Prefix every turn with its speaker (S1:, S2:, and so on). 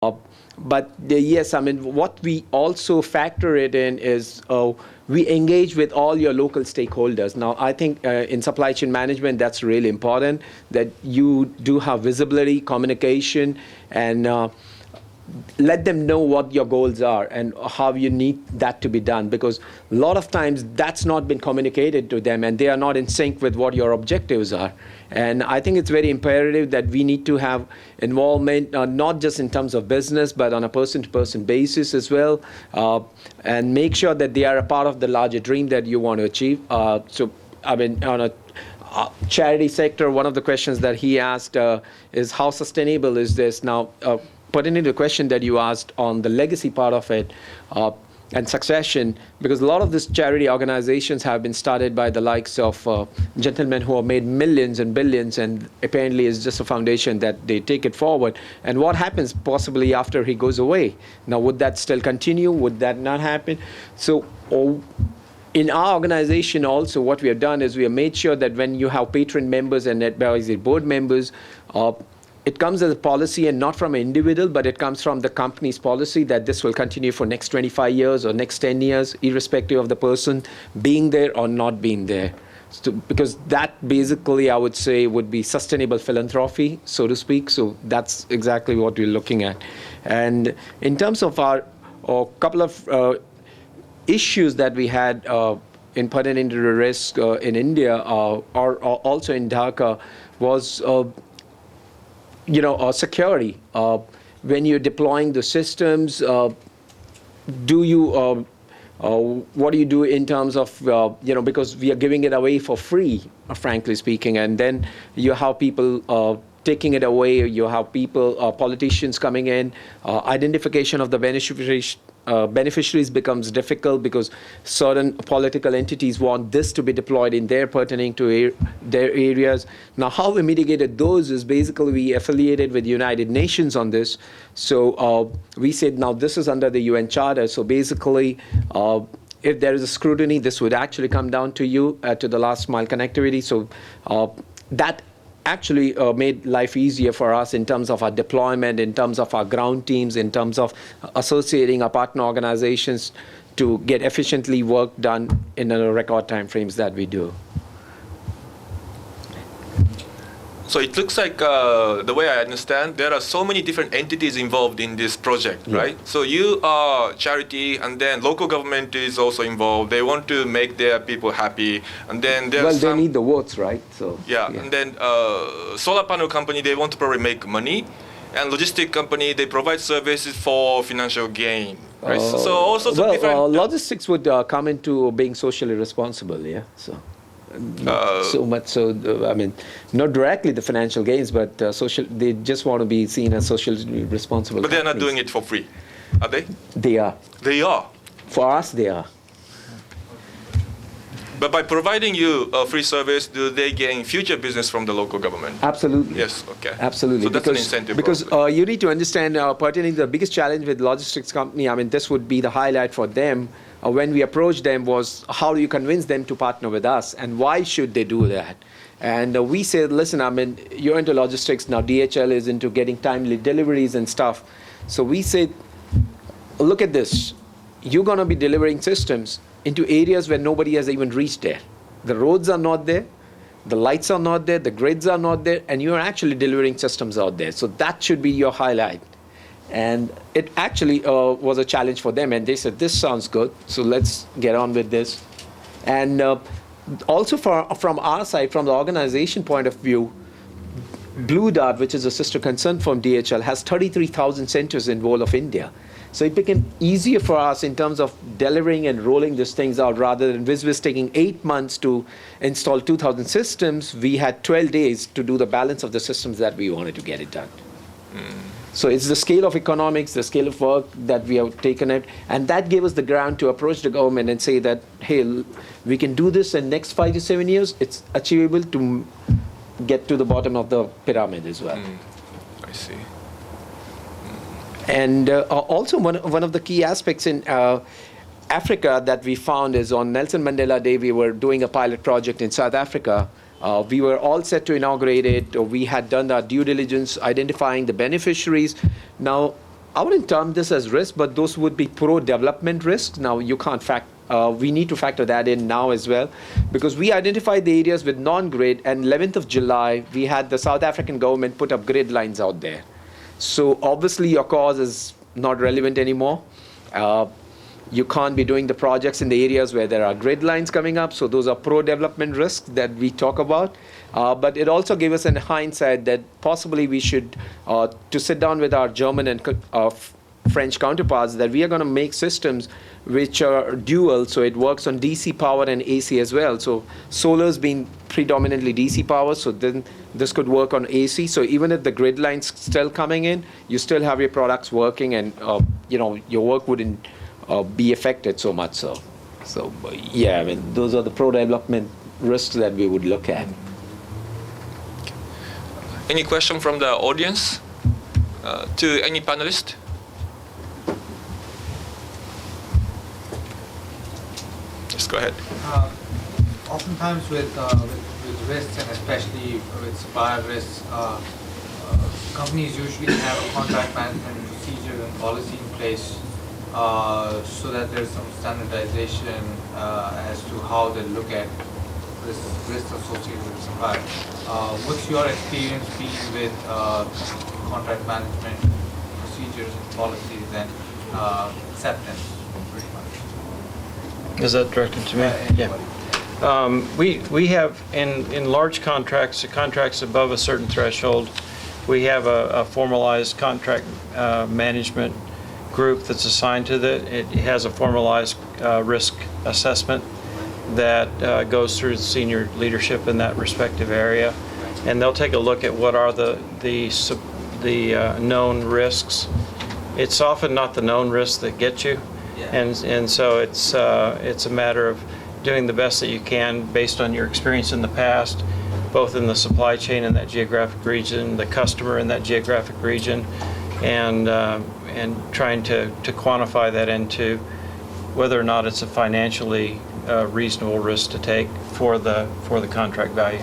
S1: But yes, I mean, what we also factor it in is we engage with all your local stakeholders. Now, I think in supply chain management, that's really important, that you do have visibility, communication, and let them know what your goals are and how you need that to be done, because a lot of times that's not been communicated to them and they are not in sync with what your objectives are. And I think it's very imperative that we need to have involvement, not just in terms of business, but on a person-to-person basis as well, and make sure that they are a part of the larger dream that you want to achieve. So, I mean, on a charity sector, one of the questions that he asked is how sustainable is this? Now, putting into the question that you asked on the legacy part of it and succession, because a lot of these charity organizations have been started by the likes of gentlemen who have made millions and billions, and apparently it's just a foundation that they take it forward. And what happens possibly after he goes away? Now, would that still continue? Would that not happen? So, in our organization also, what we have done is we have made sure that when you have patron members and advisory board members, it comes as a policy, and not from an individual, but it comes from the company's policy that this will continue for next 25 years or next 10 years, irrespective of the person being there or not being there. So, because that basically, I would say, would be sustainable philanthropy, so to speak. So that's exactly what we're looking at. And in terms of our couple of issues that we had in pertaining to the risk in India or also in Dhaka was security. When you're deploying the systems, do you, what do you do in terms of, because we are giving it away for free, frankly speaking, and then you have people taking it away, you have people, politicians coming in, identification of the beneficiaries becomes difficult because certain political entities want this to be deployed in their pertaining to their areas. Now, how we mitigated those is basically we affiliated with United Nations on this. So we said, now this is under the UN Charter. So basically, if there is a scrutiny, this would actually come down to you, to the last mile connectivity. So that actually made life easier for us in terms of our deployment, in terms of our ground teams, in terms of associating our partner organizations to get efficiently work done in the record time frames that we do.
S2: So it looks like, the way I understand, there are so many different entities involved in this project, right? So you are charity, and then local government is also involved. They want to make their people happy, and then there's
S1: they need the votes, right? So
S2: yeah. And then solar panel company, they want to probably make money, and logistic company, they provide services for financial gain, right? So all sorts of different.
S1: Logistics would come into being socially responsible, yeah. So. So much so, I mean, not directly the financial gains, but social. They just want to be seen as socially responsible.
S2: But they're not doing it for free, are they?
S1: They are.
S2: They are.
S1: For us, they are.
S2: But by providing you a free service, do they gain future business from the local government?
S1: Absolutely.
S2: Yes. Okay.
S1: Absolutely.
S2: So that's an incentive.
S1: Because you need to understand, pertaining to the biggest challenge with logistics company. I mean, this would be the highlight for them. When we approached them was how do you convince them to partner with us, and why should they do that? And we said, listen, I mean, you're into logistics now. DHL is into getting timely deliveries and stuff. So we said, look at this. You're going to be delivering systems into areas where nobody has even reached there. The roads are not there. The lights are not there. The grids are not there. And you're actually delivering systems out there. So that should be your highlight. And it actually was a challenge for them. And they said, this sounds good. So let's get on with this. And also from our side, from the organization point of view, Blue Dart, which is a sister concern from DHL, has 33,000 centers in whole of India. So it became easier for us in terms of delivering and rolling these things out. Rather than Visvis taking 8 months to install 2,000 systems, we had 12 days to do the balance of the systems that we wanted to get it done. So it's the scale of economics, the scale of work that we have taken it, and that gave us the ground to approach the government and say that, hey, we can do this in next 5 to 7 years. It's achievable to get to the bottom of the pyramid as well.
S2: I see.
S1: And also one of the key aspects in Africa that we found is on Nelson Mandela Day, we were doing a pilot project in South Africa. We were all set to inaugurate it. We had done our due diligence, identifying the beneficiaries. Now, I wouldn't term this as risk, but those would be pro-development risks. Now, you can't we need to factor that in now as well, because we identified the areas with non-grid, and 11th of July, we had the South African government put up grid lines out there. So obviously your cause is not relevant anymore. You can't be doing the projects in the areas where there are grid lines coming up, so those are pro-development risks that we talk about. But it also gave us in hindsight that possibly we should, to sit down with our German and French counterparts, that we are going to make systems which are dual, so it works on DC power and AC as well. So solar's been predominantly DC power, so then this could work on AC. So even if the grid line's still coming in, you still have your products working, and your work wouldn't be affected so much. So yeah, I mean, those are the pro-development risks that we would look at.
S2: Any question from the audience to any panelist? Just go ahead.
S3: Oftentimes with risks, and especially with supplier risks, companies usually have a contract management procedure and policy in place so that there's some standardization as to how they look at risks associated with supplier. What's your experience been with contract management procedures and policies and acceptance, pretty much?
S4: Is that directed to me? Yeah. We have in large contracts, the contracts above a certain threshold, we have a formalized contract management group that's assigned to that. It has a formalized risk assessment that goes through the senior leadership in that respective area, and they'll take a look at what are the known risks. It's often not the known risks that get you, and so it's a matter of doing the best that you can based on your experience in the past, both in the supply chain in that geographic region, the customer in that geographic region, and trying to quantify that into whether or not it's a financially reasonable risk to take for the contract value.